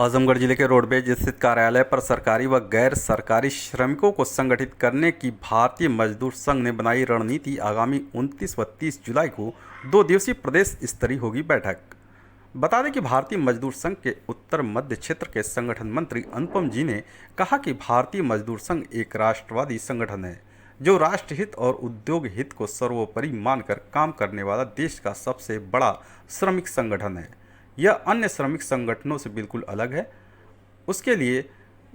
आजमगढ़ जिले के रोडवेज स्थित कार्यालय पर सरकारी व गैर सरकारी श्रमिकों को संगठित करने की भारतीय मजदूर संघ ने बनाई रणनीति। आगामी 29 व 30 जुलाई को 2 दिवसीय प्रदेश स्तरीय होगी बैठक। बता दें कि भारतीय मजदूर संघ के उत्तर मध्य क्षेत्र के संगठन मंत्री अनुपम जी ने कहा कि भारतीय मजदूर संघ एक राष्ट्रवादी संगठन है जो राष्ट्रहित और उद्योग हित को सर्वोपरि मानकर काम करने वाला देश का सबसे बड़ा श्रमिक संगठन है। यह अन्य श्रमिक संगठनों से बिल्कुल अलग है। उसके लिए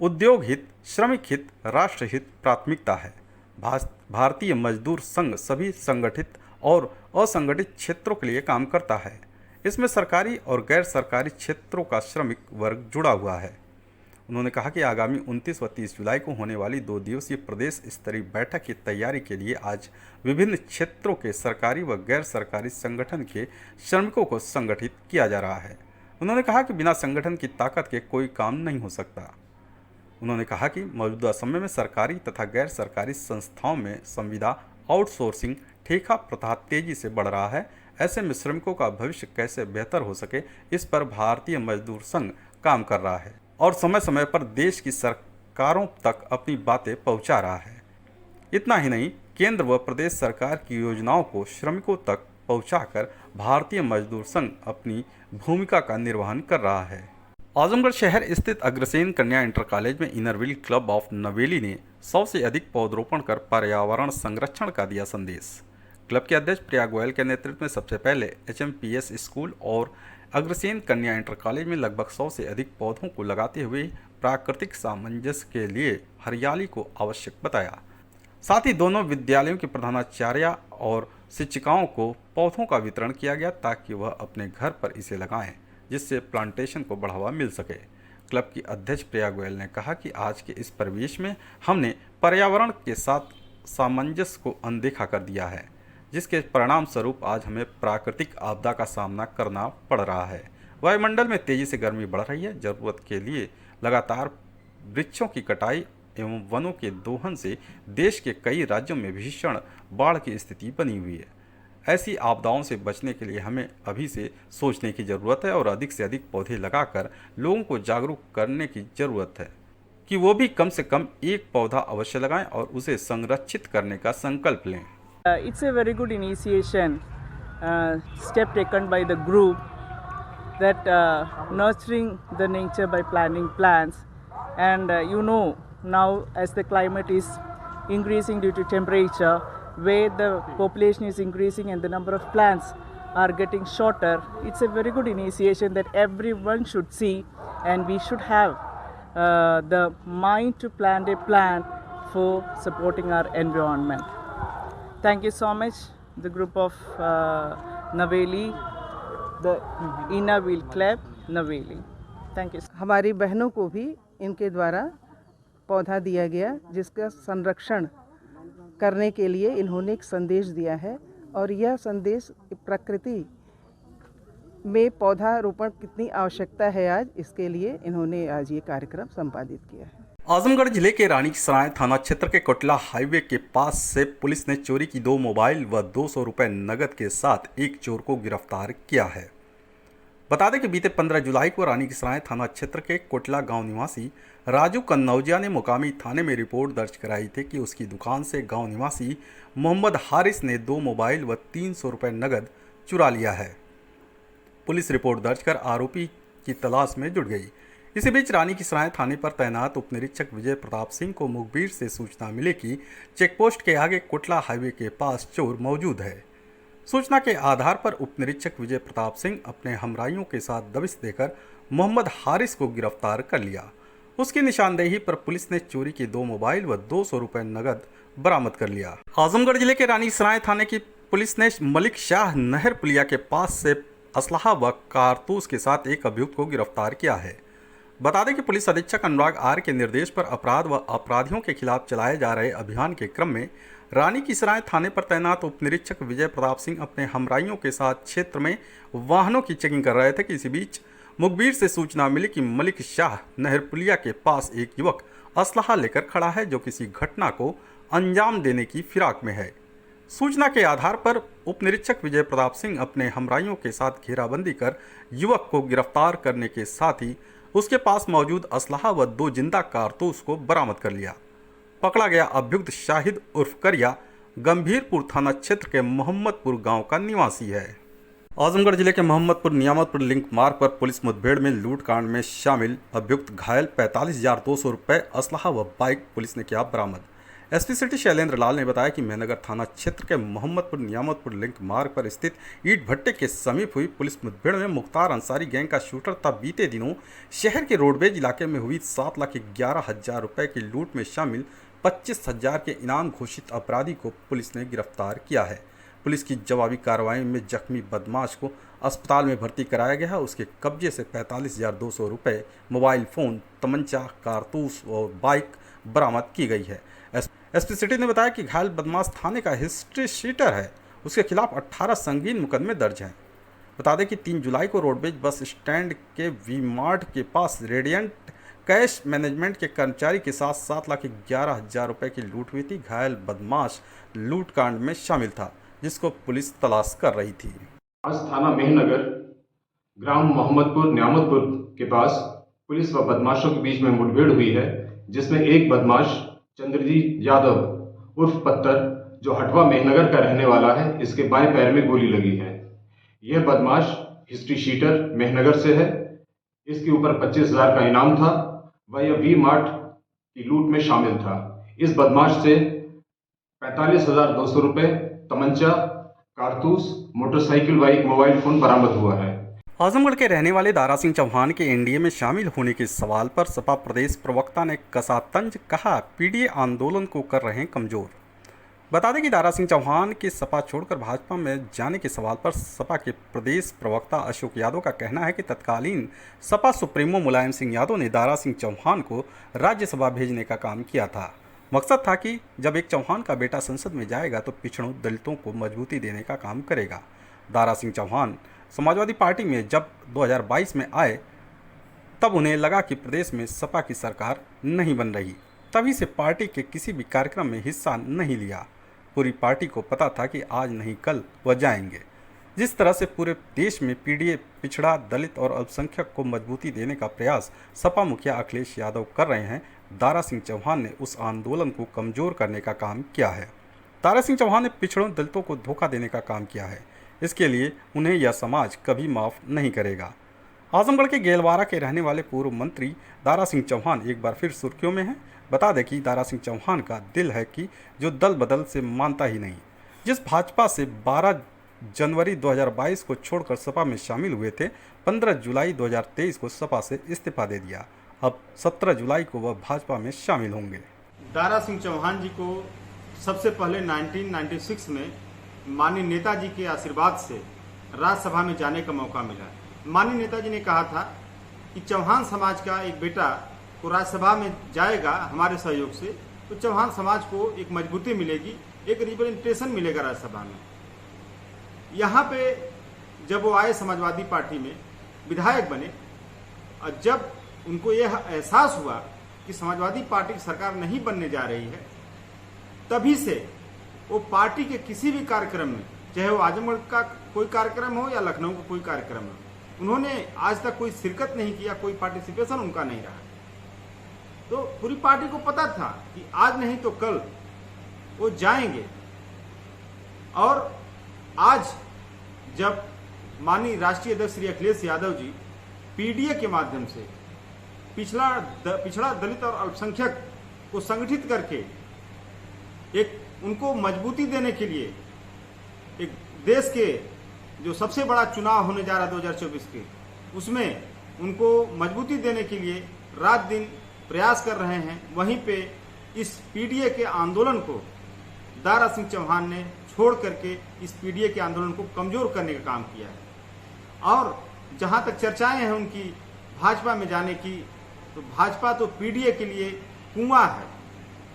उद्योग हित, श्रमिक हित, राष्ट्र हित प्राथमिकता है। भारतीय मजदूर संघ सभी संगठित और असंगठित क्षेत्रों के लिए काम करता है। इसमें सरकारी और गैर सरकारी क्षेत्रों का श्रमिक वर्ग जुड़ा हुआ है। उन्होंने कहा कि आगामी 29 व 30 जुलाई को होने वाली 2 दिवसीय प्रदेश स्तरीय बैठक की तैयारी के लिए आज विभिन्न क्षेत्रों के सरकारी व गैर सरकारी संगठन के श्रमिकों को संगठित किया जा रहा है। उन्होंने कहा कि बिना संगठन की ताकत के कोई काम नहीं हो सकता। उन्होंने कहा कि मौजूदा समय में सरकारी तथा गैर सरकारी संस्थाओं में संविदा आउटसोर्सिंग ठेका प्रथा तेजी से बढ़ रहा है। ऐसे में श्रमिकों का भविष्य कैसे बेहतर हो सके, इस पर भारतीय मजदूर संघ काम कर रहा है और समय समय पर देश की सरकारों तक अपनी बातें पहुंचा रहा है। इतना ही नहीं, केंद्र व प्रदेश सरकार की योजनाओं को श्रमिकों तक पहुंचाकर भारतीय मजदूर संघ अपनी भूमिका का निर्वहन कर रहा है। आजमगढ़ शहर स्थित अग्रसेन कन्या इंटर कॉलेज में इनरव्हील क्लब ऑफ नवेली ने 100 से अधिक पौधरोपण कर पर्यावरण संरक्षण का दिया संदेश। क्लब के अध्यक्ष प्रिया गोयल के नेतृत्व में सबसे पहले HMPS स्कूल और अग्रसेन कन्या इंटर कॉलेज में लगभग 100 से अधिक पौधों को लगाते हुए प्राकृतिक सामंजस्य के लिए हरियाली को आवश्यक बताया। साथ ही दोनों विद्यालयों के प्रधानाचार्य और शिक्षिकाओं को पौधों का वितरण किया गया ताकि वह अपने घर पर इसे लगाएं, जिससे प्लांटेशन को बढ़ावा मिल सके। क्लब की अध्यक्ष प्रिया गोयल ने कहा कि आज के इस परिवेश में हमने पर्यावरण के साथ सामंजस्य को अनदेखा कर दिया है, जिसके परिणाम स्वरूप आज हमें प्राकृतिक आपदा का सामना करना पड़ रहा है। वायुमंडल में तेजी से गर्मी बढ़ रही है। जरूरत के लिए लगातार वृक्षों की कटाई एवं वनों के दोहन से देश के कई राज्यों में भीषण बाढ़ की स्थिति बनी हुई है। ऐसी आपदाओं से बचने के लिए हमें अभी से सोचने की ज़रूरत है और अधिक से अधिक पौधे लगाकर लोगों को जागरूक करने की ज़रूरत है कि वो भी कम से कम एक पौधा अवश्य लगाएं और उसे संरक्षित करने का संकल्प लें। It's a very good initiation step taken by the group that nurturing the nature by planting plants, and now as the climate is increasing due to temperature, where the population is increasing and the number of plants are getting shorter, it's a very good initiation that everyone should see, and we should have the mind to plant a plant for supporting our environment. Thank you so much, the group of Naveli, the Inner Wheel Club, Naveli. Thank you. हमारी बहनों को भी इनके द्वारा पौधा दिया गया, जिसका संरक्षण करने के लिए इन्होंने एक संदेश दिया है और यह संदेश प्रकृति में पौधारोपण कितनी आवश्यकता है आज, इसके लिए इन्होंने आज ये कार्यक्रम संपादित किया है। आजमगढ़ जिले के रानी की सराय थाना क्षेत्र के कोटला हाईवे के पास से पुलिस ने चोरी की 2 मोबाइल व 200 रुपये नगद के साथ एक चोर को गिरफ्तार किया है। बता दें कि बीते 15 जुलाई को रानी की सराय थाना क्षेत्र के कोटला गांव निवासी राजू कन्नौजिया ने मुकामी थाने में रिपोर्ट दर्ज कराई थी कि उसकी दुकान से गांव निवासी मोहम्मद हारिस ने 2 मोबाइल व 300 रुपये नगद चुरा लिया है। पुलिस रिपोर्ट दर्ज कर आरोपी की तलाश में जुट गई। इसी बीच रानी की सराय थाने पर तैनात उप निरीक्षक विजय प्रताप सिंह को मुखबिर से सूचना मिली कि चेकपोस्ट के आगे कोटला हाईवे के पास चोर मौजूद है। सूचना के आधार पर उप निरीक्षक विजय प्रताप सिंह अपने हमराइयों के साथ दबिश देकर मोहम्मद हारिस को गिरफ्तार कर लिया। उसकी निशानदेही पर पुलिस ने चोरी के 2 मोबाइल व 200 रुपये नगद बरामद कर लिया। आजमगढ़ जिले के रानी सराय थाने की पुलिस ने मलिक शाह नहर पुलिया के पास से असलहा व कारतूस के साथ एक अभियुक्त को गिरफ्तार किया है। बता दें कि पुलिस अधीक्षक अनुराग आर के निर्देश पर अपराध व अपराधियों के खिलाफ चलाए जा रहे अभियान के क्रम में रानी की सराय थाने पर तैनात उप निरीक्षक विजय प्रताप सिंह अपने हमराइयों के साथ क्षेत्र में वाहनों की चेकिंग कर रहे थे कि इसी बीच मुखबिर से सूचना मिली कि मलिक शाह नहर पुलिया के पास एक युवक असलहा लेकर खड़ा है जो किसी घटना को अंजाम देने की फिराक में है। सूचना के आधार पर उप निरीक्षक विजय प्रताप सिंह अपने हमराइयों के साथ घेराबंदी कर युवक को गिरफ्तार करने के साथ ही उसके पास मौजूद असलहा व 2 जिंदा कारतूस को बरामद कर लिया। पकड़ा गया अभियुक्त शाहिद उर्फ करिया गंभीरपुर थाना क्षेत्र के मोहम्मदपुर गांव का निवासी है। आजमगढ़ जिले के मोहम्मदपुर नियामतपुर लिंक मार्ग पर पुलिस मुठभेड़ में लूटकांड में शामिल अभियुक्त घायल 45,200 रुपये असलहा व बाइक पुलिस ने किया बरामद। एसपी सिटी शैलेंद्र लाल ने बताया कि मेहनगर थाना क्षेत्र के मोहम्मदपुर नियामतपुर लिंक मार्ग पर स्थित ईट भट्टे के समीप हुई पुलिस मुठभेड़ में मुख्तार अंसारी गैंग का शूटर था बीते दिनों शहर के रोडवेज इलाके में हुई 7,11,000 रुपये की लूट में शामिल 25,000 के इनाम घोषित अपराधी को पुलिस ने गिरफ्तार किया है। पुलिस की जवाबी कार्रवाई में जख्मी बदमाश को अस्पताल में भर्ती कराया गया। उसके कब्जे से 45,200 रुपये, मोबाइल फ़ोन, तमंचा, कारतूस और बाइक बरामद की गई है। एसपी सिटी ने बताया कि घायल बदमाश थाने का हिस्ट्री शीटर है। उसके खिलाफ 18 संगीन मुकदमे दर्ज हैं। बता दें कि 3 जुलाई को रोडवेज बस स्टैंड के वी मार्ट के पास रेडियंट कैश मैनेजमेंट के कर्मचारी के साथ 7,11,000 रुपये की लूट हुई थी। घायल बदमाश लूटकांड में शामिल था, जिसको पुलिस तलाश कर रही थी। आज थाना मेहनगर ग्राम मोहम्मदपुर नियामतपुर के पास पुलिस व बदमाशों के बीच में मुठभेड़ हुई है, जिसमें एक बदमाश चंद्रजीत यादव उर्फ पत्थर जो हटवा मेहनगर का रहने वाला है, इसके बाएं पैर में गोली लगी है। यह बदमाश हिस्ट्री शीटर मेहनगर से है। इसके ऊपर 25,000 का इनाम था। वह यह वी मार्ट की लूट में शामिल था। इस बदमाश से 45,200 रुपये, तमंचा, कारतूस, मोटरसाइकिल व एक मोबाइल फोन बरामद हुआ है। आजमगढ़ के रहने वाले दारा सिंह चौहान के एनडीए में शामिल होने के सवाल पर सपा प्रदेश प्रवक्ता ने कसा तंज, कहा पीडीए आंदोलन को कर रहे हैं कमजोर। बता दें कि दारा सिंह चौहान के सपा छोड़कर भाजपा में जाने के सवाल पर सपा के प्रदेश प्रवक्ता अशोक यादव का कहना है कि तत्कालीन सपा सुप्रीमो मुलायम सिंह यादव ने दारा सिंह चौहान को राज्यसभा भेजने का काम किया था। मकसद था कि जब एक चौहान का बेटा संसद में जाएगा तो पिछड़ों दलितों को मजबूती देने का काम करेगा। दारा सिंह चौहान समाजवादी पार्टी में जब 2022 में आए तब उन्हें लगा कि प्रदेश में सपा की सरकार नहीं बन रही, तभी से पार्टी के किसी भी कार्यक्रम में हिस्सा नहीं लिया। पूरी पार्टी को पता था कि आज नहीं कल वह जाएंगे। जिस तरह से पूरे देश में पीडीए, पिछड़ा, दलित और अल्पसंख्यक को मजबूती देने का प्रयास सपा मुखिया अखिलेश यादव कर रहे हैं, दारा सिंह चौहान ने उस आंदोलन को कमज़ोर करने का काम किया है। दारा सिंह चौहान ने पिछड़ों दलितों को धोखा देने का काम किया है। इसके लिए उन्हें यह समाज कभी माफ़ नहीं करेगा। आजमगढ़ के गेलवारा के रहने वाले पूर्व मंत्री दारा सिंह चौहान एक बार फिर सुर्खियों में हैं। बता दें कि दारा सिंह चौहान का दिल है कि जो दल बदल से मानता ही नहीं। जिस भाजपा से 12 जनवरी 2022 को छोड़कर सपा में शामिल हुए थे, 15 जुलाई 2023 को सपा से इस्तीफा दे दिया। अब 17 जुलाई को वह भाजपा में शामिल होंगे। दारा सिंह चौहान जी को सबसे पहले 1996 में माननीय नेताजी के आशीर्वाद से राज्यसभा में जाने का मौका मिला। माननीय नेताजी ने कहा था कि चौहान समाज का एक बेटा को राज्यसभा में जाएगा हमारे सहयोग से, तो चौहान समाज को एक मजबूती मिलेगी, एक रिप्रेजेंटेशन मिलेगा राज्यसभा में। यहाँ पे जब वो आए समाजवादी पार्टी में विधायक बने, और जब उनको यह एहसास हुआ कि समाजवादी पार्टी की सरकार नहीं बनने जा रही है, तभी से वो पार्टी के किसी भी कार्यक्रम में, चाहे वो आजमगढ़ का कोई कार्यक्रम हो या लखनऊ का कोई कार्यक्रम हो, उन्होंने आज तक कोई शिरकत नहीं किया, कोई पार्टिसिपेशन उनका नहीं रहा। तो पूरी पार्टी को पता था कि आज नहीं तो कल वो जाएंगे। और आज जब माननीय राष्ट्रीय अध्यक्ष श्री अखिलेश यादव जी पीडीए के माध्यम से पिछड़ा दलित और अल्पसंख्यक को संगठित करके एक उनको मजबूती देने के लिए एक देश के जो सबसे बड़ा चुनाव होने जा रहा है 2024 के, उसमें उनको मजबूती देने के लिए रात दिन प्रयास कर रहे हैं, वहीं पे इस पीडीए के आंदोलन को दारा सिंह चौहान ने छोड़ करके इस पीडीए के आंदोलन को कमजोर करने का काम किया है। और जहां तक चर्चाएं हैं उनकी भाजपा में जाने की, तो भाजपा तो पीडीए के लिए कुआं है,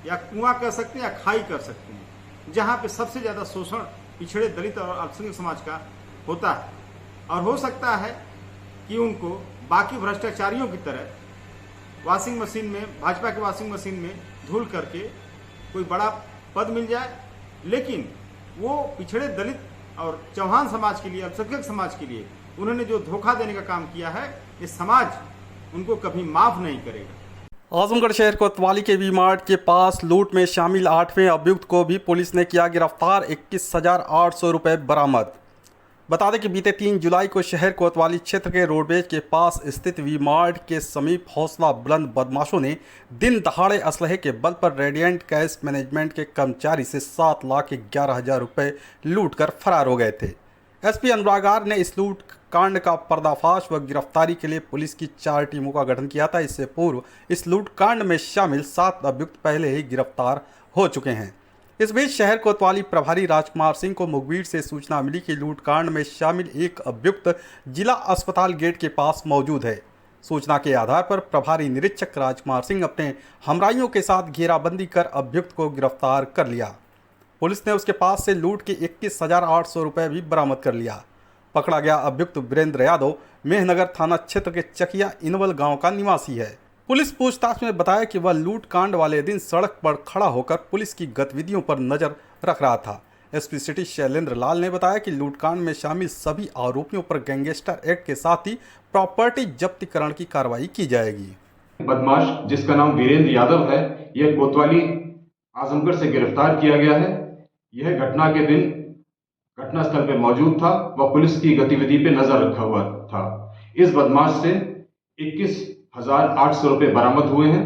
या कुआं कह सकते हैं या खाई कह सकते हैं, जहां पे सबसे ज्यादा शोषण पिछड़े दलित और अल्पसंख्यक समाज का होता है। और हो सकता है कि उनको बाकी भ्रष्टाचारियों की तरह वॉशिंग मशीन में, भाजपा के वॉशिंग मशीन में धुल करके कोई बड़ा पद मिल जाए, लेकिन वो पिछड़े दलित और चौहान समाज के लिए, अल्पसंख्यक समाज के लिए उन्होंने जो धोखा देने का काम किया है, ये समाज उनको कभी माफ नहीं करेगा। आजमगढ़ शहर कोतवाली के वी मार्ट के पास लूट में शामिल 8वें अभियुक्त को भी पुलिस ने किया गिरफ्तार। 21,800 रुपये बरामद। बता दें कि बीते 3 जुलाई को शहर कोतवाली क्षेत्र के रोडवेज के पास स्थित वी मार्ट के समीप हौसला बुलंद बदमाशों ने दिन दहाड़े असलहे के बल पर रेडिएंट कैश मैनेजमेंट के कर्मचारी से 7,11,000 रुपये लूट कर फरार हो गए थे। एसपी अनुराग आर ने इस लूट कांड का पर्दाफाश व गिरफ्तारी के लिए पुलिस की 4 टीमों का गठन किया था। इससे पूर्व इस लूट कांड में शामिल 7 अभियुक्त पहले ही गिरफ्तार हो चुके हैं। इस बीच शहर कोतवाली प्रभारी राजकुमार सिंह को मुखबिर से सूचना मिली कि लूटकांड में शामिल एक अभियुक्त जिला अस्पताल गेट के पास मौजूद है। सूचना के आधार पर प्रभारी निरीक्षक राजकुमार सिंह अपने हमराइयों के साथ घेराबंदी कर अभियुक्त को गिरफ्तार कर लिया। पुलिस ने उसके पास से लूट के 21,800 रुपये भी बरामद कर लिया। पकड़ा गया अभियुक्त वीरेंद्र यादव मेहनगर थाना क्षेत्र के चकिया इनवल गाँव का निवासी है। पुलिस पूछताछ में बताया कि वह लूट कांड वाले दिन सड़क पर खड़ा होकर पुलिस की गतिविधियों पर नजर रख रहा था। एसपी सिटी शैलेंद्र लाल ने बताया कि लूट कांड में शामिल सभी आरोपियों पर गैंगस्टर एक्ट के साथ ही प्रॉपर्टी जब्तीकरण की कार्रवाई की जाएगी। बदमाश जिसका नाम वीरेंद्र यादव है, यह कोतवाली आजमगढ़ से गिरफ्तार किया गया है। यह घटना के दिन घटनास्थल पर मौजूद था, वह पुलिस की गतिविधि पे नजर रखा हुआ था। इस बदमाश से 21,800 रुपये बरामद हुए हैं।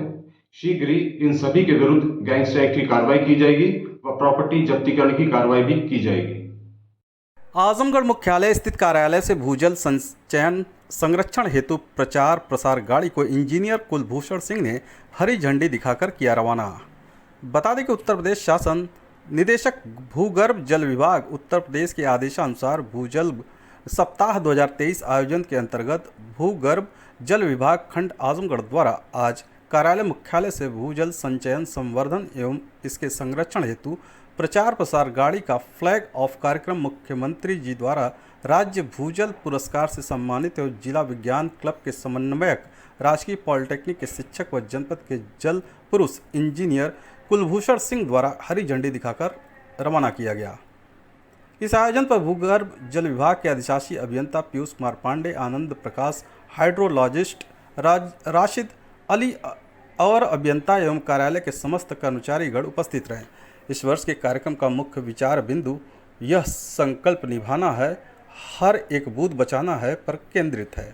शीघ्र ही इन सभी के विरुद्ध गैंगस्टर एक्ट की कार्रवाई की जाएगी व प्रॉपर्टी जब्तीकरण की कार्रवाई भी की जाएगी। आजमगढ़ मुख्यालय स्थित कार्यालय से भूजल संचयन संरक्षण हेतु प्रचार प्रसार गाड़ी को इंजीनियर कुलभूषण सिंह ने हरी झंडी दिखाकर किया रवाना। बता दें कि उत्तर प्रदेश शासन निदेशक भूगर्भ जल विभाग उत्तर प्रदेश के आदेशानुसार भूजल सप्ताह 2023 आयोजन के अंतर्गत भूगर्भ जल विभाग खंड आजमगढ़ द्वारा आज कार्यालय मुख्यालय से भूजल संचयन संवर्धन एवं इसके संरक्षण हेतु प्रचार प्रसार गाड़ी का फ्लैग ऑफ कार्यक्रम मुख्यमंत्री जी द्वारा राज्य भूजल पुरस्कार से सम्मानित एवं जिला विज्ञान क्लब के समन्वयक राजकीय पॉलिटेक्निक के शिक्षक व जनपद के जल पुरुष इंजीनियर कुलभूषण सिंह द्वारा हरी झंडी दिखाकर रवाना किया गया। इस आयोजन पर भूगर्भ जल विभाग के अधिशासी अभियंता पीयूष कुमार पांडे, आनंद प्रकाश हाइड्रोलॉजिस्ट राशिद अली और अभियंता एवं कार्यालय के समस्त कर्मचारीगण उपस्थित रहे। इस वर्ष के कार्यक्रम का मुख्य विचार बिंदु यह संकल्प निभाना है, हर एक बूंद बचाना है पर केंद्रित है।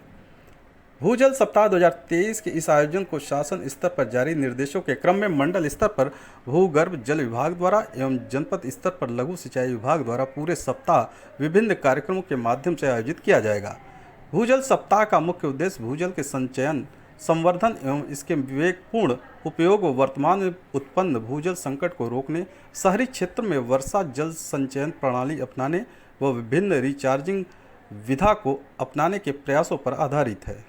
भूजल सप्ताह 2023 के इस आयोजन को शासन स्तर पर जारी निर्देशों के क्रम में मंडल स्तर पर भूगर्भ जल विभाग द्वारा एवं जनपद स्तर पर लघु सिंचाई विभाग द्वारा पूरे सप्ताह विभिन्न कार्यक्रमों के माध्यम से आयोजित किया जाएगा। भूजल सप्ताह का मुख्य उद्देश्य भूजल के संचयन संवर्धन एवं इसके विवेकपूर्ण उपयोग व वर्तमान में उत्पन्न भूजल संकट को रोकने, शहरी क्षेत्र में वर्षा जल संचयन प्रणाली अपनाने व विभिन्न रिचार्जिंग विधा को अपनाने के प्रयासों पर आधारित है।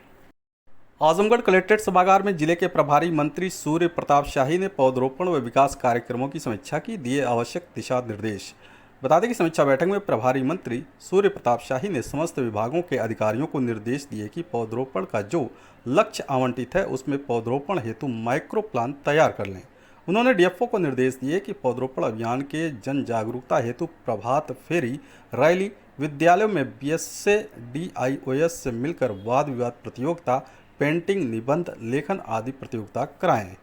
आजमगढ़ कलेक्ट्रेट सभागार में जिले के प्रभारी मंत्री सूर्य प्रताप शाही ने पौधरोपण व विकास कार्यक्रमों की समीक्षा की, दिए आवश्यक दिशा निर्देश। बता दें कि समीक्षा बैठक में प्रभारी मंत्री सूर्य प्रताप शाही ने समस्त विभागों के अधिकारियों को निर्देश दिए कि पौधरोपण का जो लक्ष्य आवंटित है उसमें पौधरोपण हेतु माइक्रो प्लान तैयार कर लें। उन्होंने डीएफओ को निर्देश दिए कि पौधरोपण अभियान के जन जागरूकता हेतु प्रभात फेरी रैली, विद्यालयों में बीएसए डीआईओएस से मिलकर वाद विवाद प्रतियोगिता, पेंटिंग, निबंध लेखन आदि प्रतियोगिता कराएं।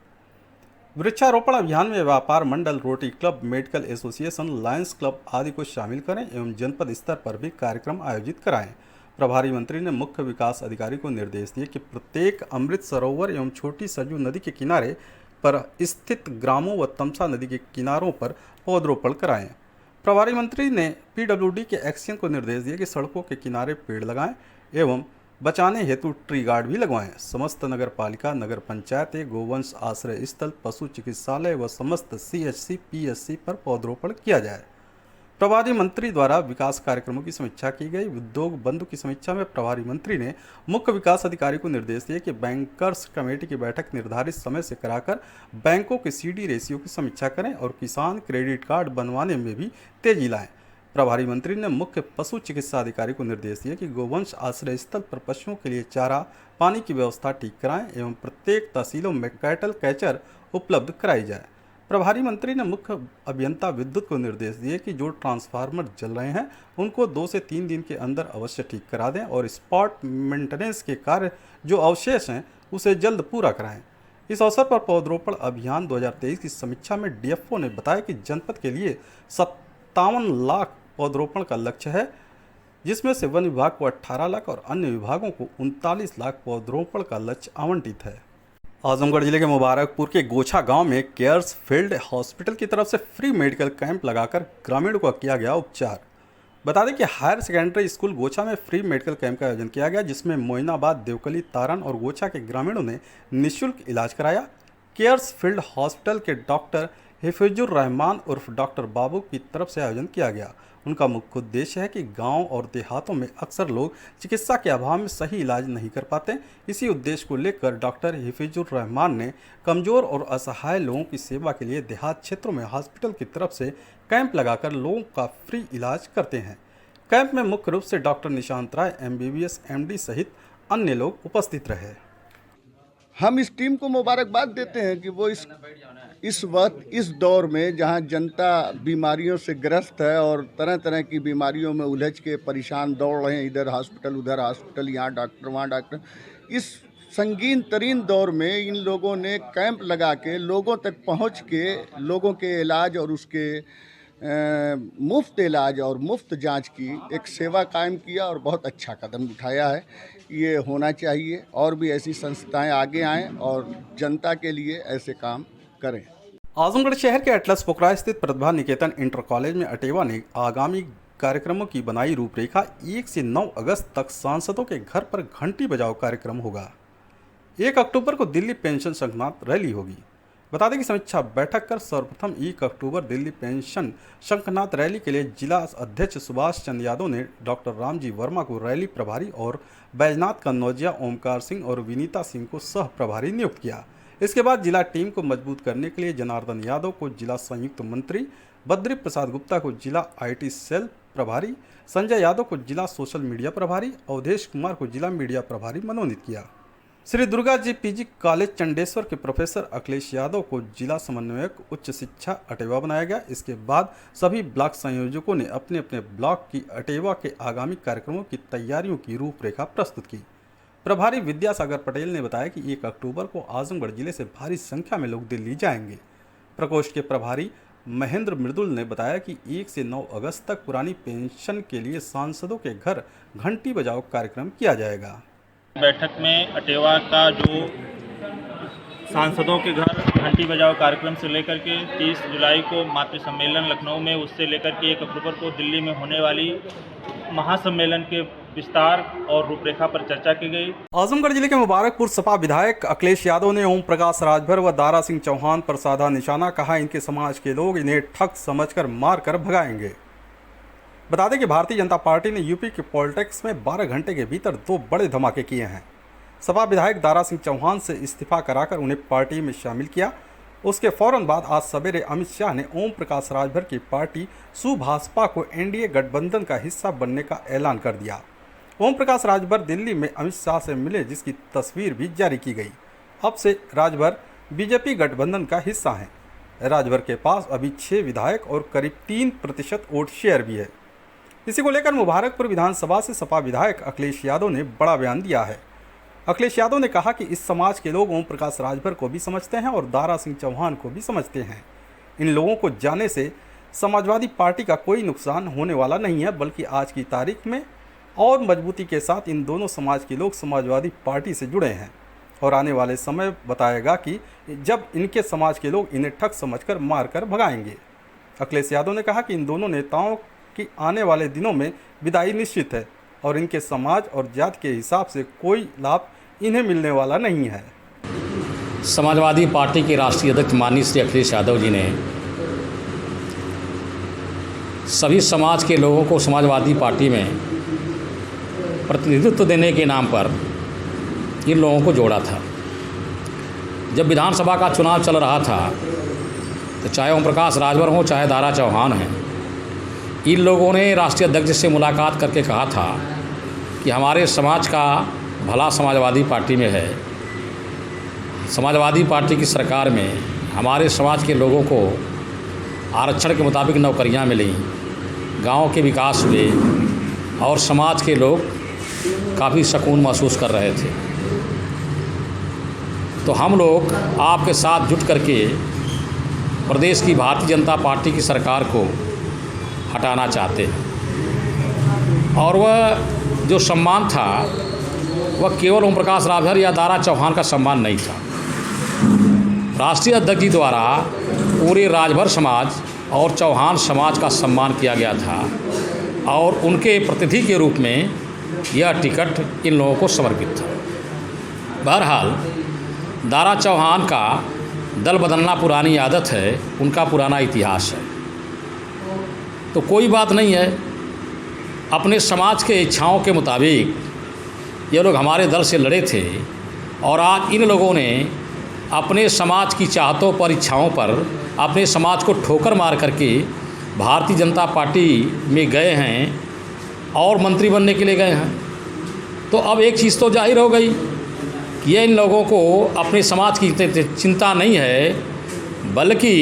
वृक्षारोपण अभियान में व्यापार मंडल, Rotary Club, medical association, Lions Club आदि को शामिल करें एवं जनपद स्तर पर भी कार्यक्रम आयोजित कराएं। प्रभारी मंत्री ने मुख्य विकास अधिकारी को निर्देश दिए कि प्रत्येक अमृत सरोवर एवं छोटी सरयू नदी के किनारे पर स्थित ग्रामों व तमसा नदी के किनारों पर पौधरोपण कराएं। प्रभारी मंत्री ने पीडब्ल्यूडी के एक्शन को निर्देश दिए कि सड़कों के किनारे पेड़ लगाएं एवं बचाने हेतु ट्री गार्ड भी लगवाएं। समस्त नगर पालिका, नगर पंचायतें, गोवंश आश्रय स्थल, पशु चिकित्सालय व समस्त सीएचसी पीएचसी पर पौधरोपण किया जाए। प्रभारी मंत्री द्वारा विकास कार्यक्रमों की समीक्षा की गई। उद्योग बंधु की समीक्षा में प्रभारी मंत्री ने मुख्य विकास अधिकारी को निर्देश दिए कि बैंकर्स कमेटी की बैठक निर्धारित समय से कराकर बैंकों के सीडी रेशियो की समीक्षा करें और किसान क्रेडिट कार्ड बनवाने में भी तेजी लाएं। प्रभारी मंत्री ने मुख्य पशु चिकित्सा अधिकारी को निर्देश दिए कि गोवंश आश्रय स्थल पर पशुओं के लिए चारा, पानी की व्यवस्था ठीक कराएं एवं प्रत्येक तहसीलों में कैटल कैचर उपलब्ध कराई जाए। प्रभारी मंत्री ने मुख्य अभियंता विद्युत को निर्देश दिए कि जो ट्रांसफार्मर जल रहे हैं उनको 2 से 3 दिन के अंदर अवश्य ठीक करा दें और स्पॉट मेंटेनेंस के कार्य जो अवशेष हैं उसे जल्द पूरा कराएं। इस अवसर पर पौधरोपण अभियान 2023 की समीक्षा में डीएफओ ने बताया कि जनपद के लिए 57 लाख पौधरोपण का लक्ष्य है, जिसमें से वन विभाग को 18 लाख और अन्य विभागों को 39 लाख पौधरोपण का लक्ष्य आवंटित है। आजमगढ़ जिले के मुबारकपुर के गोछा गांव में केयर्स फील्ड हॉस्पिटल की तरफ से फ्री मेडिकल कैंप लगाकर ग्रामीणों को किया गया उपचार। बता दें कि हायर सेकेंडरी स्कूल गोछा में फ्री मेडिकल कैंप का आयोजन किया गया, जिसमें मोइनाबाद, देवकली, तारन और गोछा के ग्रामीणों ने निःशुल्क इलाज कराया। केयर्स फील्ड हॉस्पिटल के डॉक्टर हिफिजुर रहमान उर्फ डॉक्टर बाबू की तरफ से आयोजन किया गया। उनका मुख्य उद्देश्य है कि गांव और देहातों में अक्सर लोग चिकित्सा के अभाव में सही इलाज नहीं कर पाते। इसी उद्देश्य को लेकर डॉक्टर हिफिजुर रहमान ने कमज़ोर और असहाय लोगों की सेवा के लिए देहात क्षेत्रों में हॉस्पिटल की तरफ से कैंप लगाकर लोगों का फ्री इलाज करते हैं। कैंप में मुख्य रूप से डॉक्टर निशांत राय, MBBS, MD सहित अन्य लोग उपस्थित रहे। हम इस टीम को मुबारकबाद देते हैं कि वो इस वक्त इस दौर में जहां जनता बीमारियों से ग्रस्त है और तरह तरह की बीमारियों में उलझ के परेशान दौड़ रहे हैं, इधर हॉस्पिटल उधर हॉस्पिटल, यहाँ डॉक्टर वहाँ डॉक्टर, इस संगीन तरीन दौर में इन लोगों ने कैंप लगा के लोगों तक पहुँच के लोगों के इलाज और उसके मुफ्त इलाज और मुफ्त जांच की एक सेवा कायम किया और बहुत अच्छा कदम उठाया है। ये होना चाहिए और भी ऐसी संस्थाएं आगे आएं और जनता के लिए ऐसे काम करें। आजमगढ़ शहर के एटलस पोखरा स्थित प्रतिभा निकेतन इंटर कॉलेज में अटेवा ने आगामी कार्यक्रमों की बनाई रूपरेखा। 1 से 9 अगस्त तक सांसदों के घर पर घंटी बजाओ कार्यक्रम होगा। 1 अक्टूबर को दिल्ली पेंशन शंखनाद रैली होगी। बता दें कि समीक्षा बैठक कर सर्वप्रथम 1 अक्टूबर दिल्ली पेंशन शंखनाद रैली के लिए जिला अध्यक्ष सुभाष चंद्र यादव ने डॉक्टर रामजी वर्मा को रैली प्रभारी और बैजनाथ कन्नौजिया, ओमकार सिंह और विनीता सिंह को सह प्रभारी नियुक्त किया। इसके बाद जिला टीम को मजबूत करने के लिए जनार्दन यादव को जिला संयुक्त मंत्री, बद्री प्रसाद गुप्ता को जिला IT सेल प्रभारी, संजय यादव को जिला सोशल मीडिया प्रभारी, अवधेश कुमार को जिला मीडिया प्रभारी मनोनीत किया। श्री दुर्गा जी PG कॉलेज चंडेश्वर के प्रोफेसर अखिलेश यादव को जिला समन्वयक उच्च शिक्षा अटेवा बनाया गया। इसके बाद सभी ब्लॉक संयोजकों ने अपने अपने ब्लॉक की अटेवा के आगामी कार्यक्रमों की तैयारियों की रूपरेखा प्रस्तुत की। प्रभारी विद्यासागर पटेल ने बताया कि 1 अक्टूबर को आजमगढ़ जिले से भारी संख्या में लोग दिल्ली जाएंगे। प्रकोष्ठ के प्रभारी महेंद्र मृदुल ने बताया कि 1 से 9 अगस्त तक पुरानी पेंशन के लिए सांसदों के घर घंटी बजाओ कार्यक्रम किया जाएगा। बैठक में अटेवा का जो सांसदों के घर घंटी बजाओ कार्यक्रम से लेकर के 30 जुलाई को मातृ सम्मेलन लखनऊ में, उससे लेकर के 1 अक्टूबर को दिल्ली में होने वाली महासम्मेलन के विस्तार और रूपरेखा पर चर्चा की गई। आजमगढ़ जिले के मुबारकपुर सपा विधायक अखिलेश यादव ने ओम प्रकाश राजभर व दारा सिंह चौहान पर साधा निशाना। कहा, इनके समाज के लोग इन्हें ठग समझकर मार कर भगाएंगे। बता दें कि भारतीय जनता पार्टी ने यूपी के पॉलिटिक्स में 12 घंटे के भीतर 2 बड़े धमाके किए हैं। सपा विधायक दारा सिंह चौहान से इस्तीफा कराकर उन्हें पार्टी में शामिल किया। उसके फौरन बाद आज सवेरे अमित शाह ने ओम प्रकाश राजभर की पार्टी सुभाषपा को NDA गठबंधन का हिस्सा बनने का ऐलान कर दिया। ओम प्रकाश राजभर दिल्ली में अमित शाह से मिले, जिसकी तस्वीर भी जारी की गई। अब से राजभर बीजेपी गठबंधन का हिस्सा हैं। राजभर के पास अभी 6 विधायक और करीब 3% वोट शेयर भी है। इसी को लेकर मुबारकपुर विधानसभा से सपा विधायक अखिलेश यादव ने बड़ा बयान दिया है। अखिलेश यादव ने कहा कि इस समाज के लोग ओम प्रकाश राजभर को भी समझते हैं और दारा सिंह चौहान को भी समझते हैं। इन लोगों को जाने से समाजवादी पार्टी का कोई नुकसान होने वाला नहीं है, बल्कि आज की तारीख में और मजबूती के साथ इन दोनों समाज के लोग समाजवादी पार्टी से जुड़े हैं और आने वाले समय बताएगा कि जब इनके समाज के लोग इन्हें ठग समझकर मारकर भगाएंगे। अखिलेश यादव ने कहा कि इन दोनों नेताओं की आने वाले दिनों में विदाई निश्चित है और इनके समाज और जाति के हिसाब से कोई लाभ इन्हें मिलने वाला नहीं है। समाजवादी पार्टी के राष्ट्रीय अध्यक्ष माननीय श्री अखिलेश यादव जी ने सभी समाज के लोगों को समाजवादी पार्टी में प्रतिनिधित्व देने के नाम पर इन लोगों को जोड़ा था। जब विधानसभा का चुनाव चल रहा था तो चाहे ओम प्रकाश राजभर हो चाहे दारा चौहान हैं, इन लोगों ने राष्ट्रीय अध्यक्ष से मुलाकात करके कहा था कि हमारे समाज का भला समाजवादी पार्टी में है, समाजवादी पार्टी की सरकार में हमारे समाज के लोगों को आरक्षण के मुताबिक नौकरियां मिली, गांव के विकास हुए और समाज के लोग काफ़ी सुकून महसूस कर रहे थे। तो हम लोग आपके साथ जुट करके प्रदेश की भारतीय जनता पार्टी की सरकार को हटाना चाहते हैं। और वह जो सम्मान था वह केवल ओम प्रकाश राजभर या दारा चौहान का सम्मान नहीं था। राष्ट्रीय अध्यक्ष जी द्वारा पूरे राजभर समाज और चौहान समाज का सम्मान किया गया था और उनके प्रतिनिधि के रूप में यह टिकट इन लोगों को समर्पित था। बहरहाल दारा चौहान का दल बदलना पुरानी आदत है, उनका पुराना इतिहास है, तो कोई बात नहीं है। अपने समाज के इच्छाओं के मुताबिक ये लोग हमारे दल से लड़े थे और आज इन लोगों ने अपने समाज की चाहतों पर, इच्छाओं पर अपने समाज को ठोकर मार करके भारतीय जनता पार्टी में गए हैं और मंत्री बनने के लिए गए हैं। तो अब एक चीज़ तो जाहिर हो गई कि ये इन लोगों को अपने समाज की चिंता नहीं है, बल्कि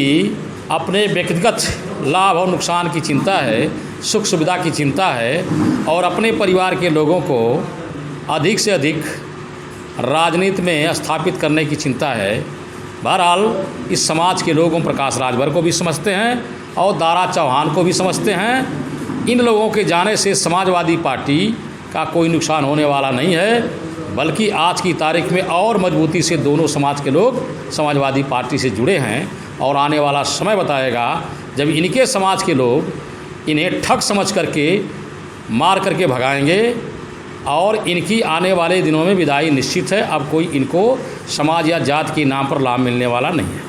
अपने व्यक्तिगत लाभ और नुकसान की चिंता है, सुख सुविधा की चिंता है और अपने परिवार के लोगों को अधिक से अधिक राजनीति में स्थापित करने की चिंता है। बहरहाल इस समाज के लोग ओम प्रकाश राजभर को भी समझते हैं और दारा चौहान को भी समझते हैं। इन लोगों के जाने से समाजवादी पार्टी का कोई नुकसान होने वाला नहीं है, बल्कि आज की तारीख में और मजबूती से दोनों समाज के लोग समाजवादी पार्टी से जुड़े हैं और आने वाला समय बताएगा जब इनके समाज के लोग इन्हें ठग समझ करके मार करके भगाएंगे और इनकी आने वाले दिनों में विदाई निश्चित है। अब कोई इनको समाज या जात के नाम पर लाभ मिलने वाला नहीं है।